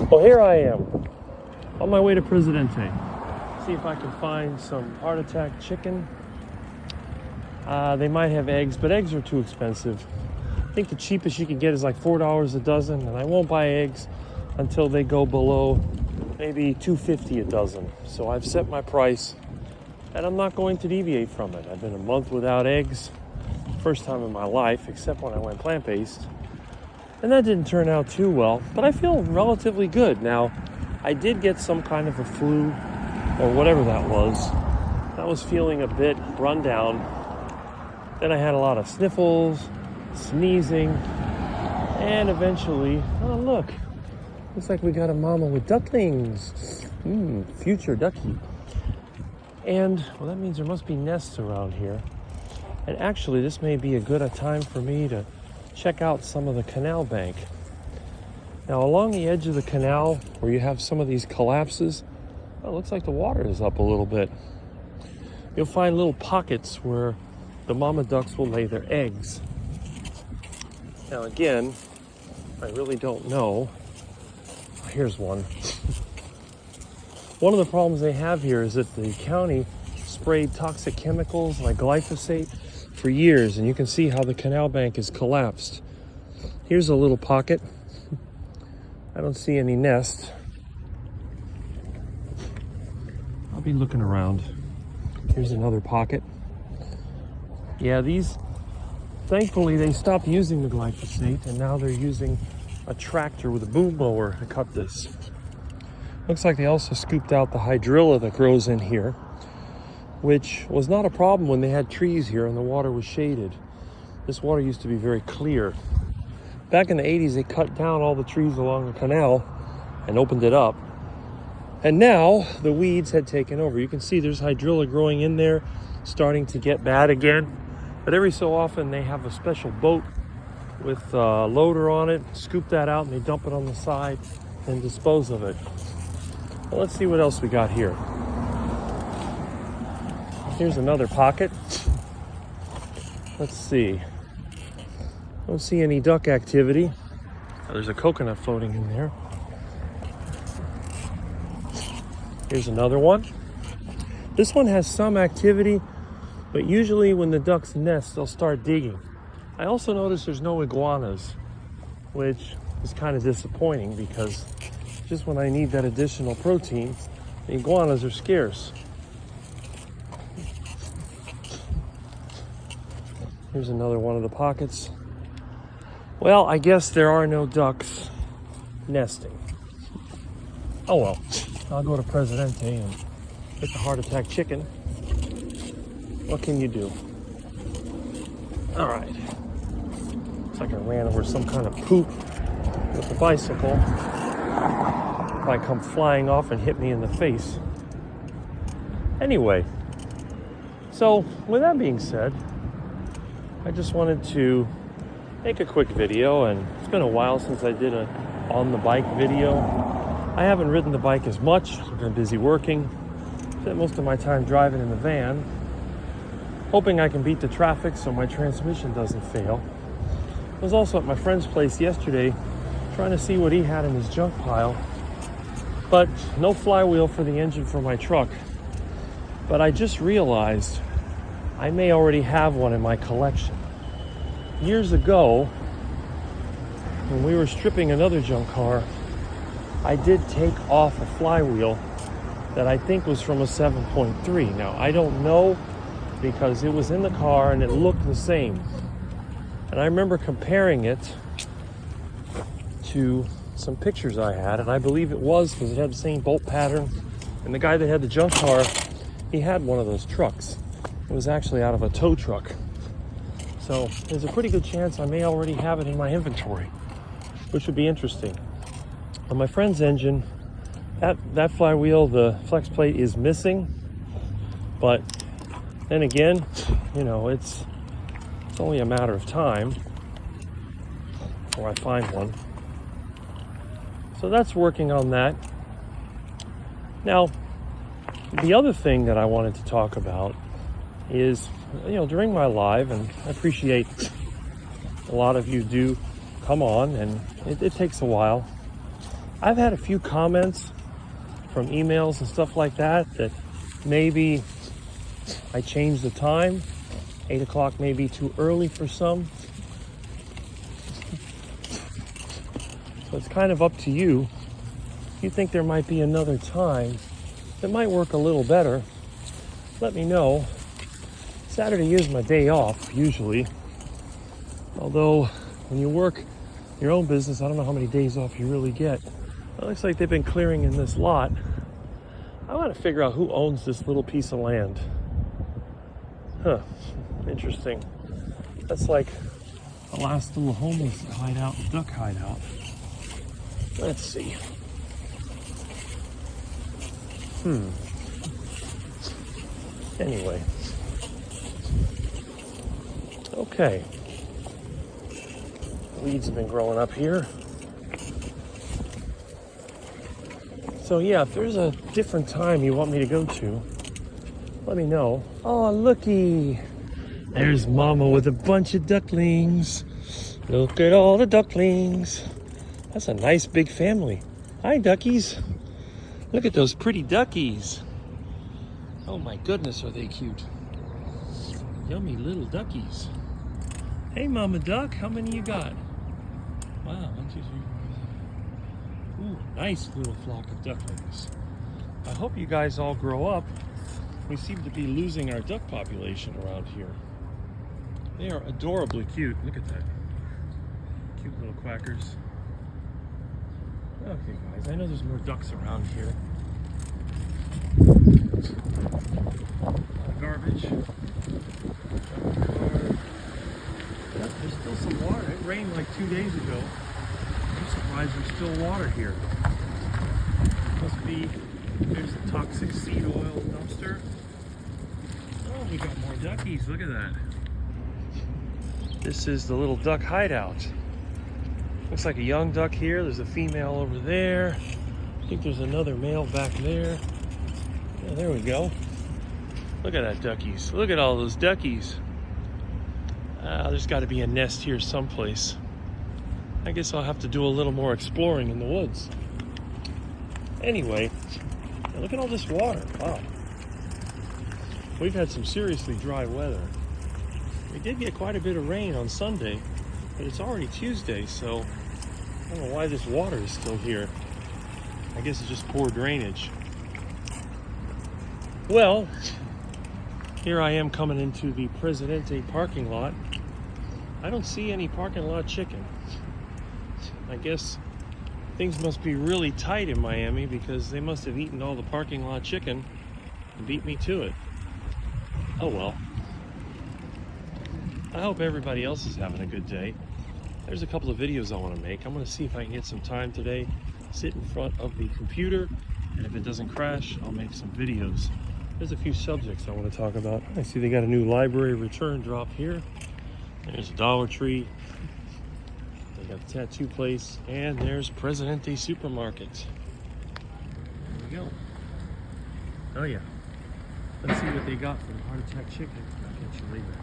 Well, here I am on my way to Presidente. See if I can find some heart attack chicken. They might have eggs, but eggs are too expensive. I think the cheapest you can get is like $4 a dozen, and I won't buy eggs until they go below maybe $2.50 a dozen. So I've set my price, and I'm not going to deviate from it. I've been a month without eggs, first time in my life, except when I went plant-based. And that didn't turn out too well, but I feel relatively good. Now, I did get some kind of a flu, or whatever that was. I was feeling a bit run down. Then I had a lot of sniffles, sneezing, and eventually, oh look, looks like we got a mama with ducklings. Future ducky. And, well, that means there must be nests around here. And actually, this may be a good time for me to check out some of the canal bank. Now, along the edge of the canal, where you have some of these collapses, it looks like the water is up a little bit. You'll find little pockets where the mama ducks will lay their eggs. Now, again, I really don't know. Here's one. One of the problems they have here is that the county sprayed toxic chemicals like glyphosate for years, and you can see how the canal bank is collapsed. Here's a little pocket. I don't see any nest. I'll be looking around. Here's another pocket. Yeah, these, thankfully they stopped using the glyphosate, and now they're using a tractor with a boom mower to cut this. Looks like they also scooped out the hydrilla that grows in here, which was not a problem when they had trees here and the water was shaded. This water used to be very clear. Back in the 80s, they cut down all the trees along the canal and opened it up. And now the weeds had taken over. You can see there's hydrilla growing in there, starting to get bad again. But every so often they have a special boat with a loader on it, scoop that out, and they dump it on the side and dispose of it. Well, let's see what else we got here. Here's another pocket. Let's see. Don't see any duck activity. There's a coconut floating in there. Here's another one. This one has some activity, but usually when the ducks nest, they'll start digging. I also noticed there's no iguanas, which is kind of disappointing because just when I need that additional protein, the iguanas are scarce. Here's another one of the pockets. Well, I guess there are no ducks nesting. Oh well, I'll go to Presidente and get the heart attack chicken. What can you do? All right. Looks like I ran over some kind of poop with the bicycle. Probably come flying off and hit me in the face. Anyway, so with that being said, I just wanted to make a quick video, and it's been a while since I did a on the bike video. I haven't ridden the bike as much. I've been busy working. Spent most of my time driving in the van, hoping I can beat the traffic so my transmission doesn't fail. I was also at my friend's place yesterday trying to see what he had in his junk pile, but no flywheel for the engine for my truck. But I just realized I may already have one in my collection. Years ago, when we were stripping another junk car, I did take off a flywheel that I think was from a 7.3. Now, I don't know because it was in the car and it looked the same. And I remember comparing it to some pictures I had, and I believe it was because it had the same bolt pattern. And the guy that had the junk car, he had one of those trucks. It was actually out of a tow truck. So there's a pretty good chance I may already have it in my inventory, which would be interesting. On my friend's engine, that flywheel, the flex plate is missing. But then again, you know, it's only a matter of time before I find one. So that's working on that. Now, the other thing that I wanted to talk about is, you know, during my live, and I appreciate a lot of you do come on, and it takes a while. I've had a few comments from emails and stuff like that maybe I changed the time. 8 o'clock may be too early for some. So it's kind of up to you. If you think there might be another time that might work a little better, let me know. Saturday is my day off, usually. Although, when you work your own business, I don't know how many days off you really get. It looks like they've been clearing in this lot. I want to figure out who owns this little piece of land. Huh, interesting. That's like the last little homeless hideout, duck hideout. Let's see. Anyway. Okay. Weeds have been growing up here. So yeah, if there's a different time you want me to go to, let me know. Oh, looky. There's Mama with a bunch of ducklings. Look at all the ducklings. That's a nice big family. Hi, duckies. Look at those pretty duckies. Oh my goodness, are they cute. Yummy little duckies. Hey, Mama Duck, how many you got? Wow, 1, 2, 3, 4. Ooh, nice little flock of ducklings. I hope you guys all grow up. We seem to be losing our duck population around here. They are adorably cute. Look at that. Cute little quackers. Okay, guys, I know there's more ducks around here. Garbage. Yep, there's still some water. It rained like 2 days ago. I'm surprised there's still water here. Must be, there's a toxic seed oil dumpster. Oh, we got more duckies. Look at that. This is the little duck hideout. Looks like a young duck here. There's a female over there. I think there's another male back there. Yeah, there we go. Look at that duckies. Look at all those duckies. There's got to be a nest here someplace. I guess I'll have to do a little more exploring in the woods. Anyway, look at all this water. Wow. We've had some seriously dry weather. We did get quite a bit of rain on Sunday, but it's already Tuesday, so I don't know why this water is still here. I guess it's just poor drainage. Well, here I am coming into the Presidente parking lot. I don't see any parking lot chicken. I guess things must be really tight in Miami because they must have eaten all the parking lot chicken and beat me to it. Oh well. I hope everybody else is having a good day. There's a couple of videos I want to make. I'm going to see if I can get some time today, sit in front of the computer, and if it doesn't crash, I'll make some videos. There's a few subjects I want to talk about. I see they got a new library return drop here. There's a Dollar Tree. They got the tattoo place, and there's Presidente Supermarket. There we go. Oh yeah. Let's see what they got for the heart attack chicken. I'll catch you later.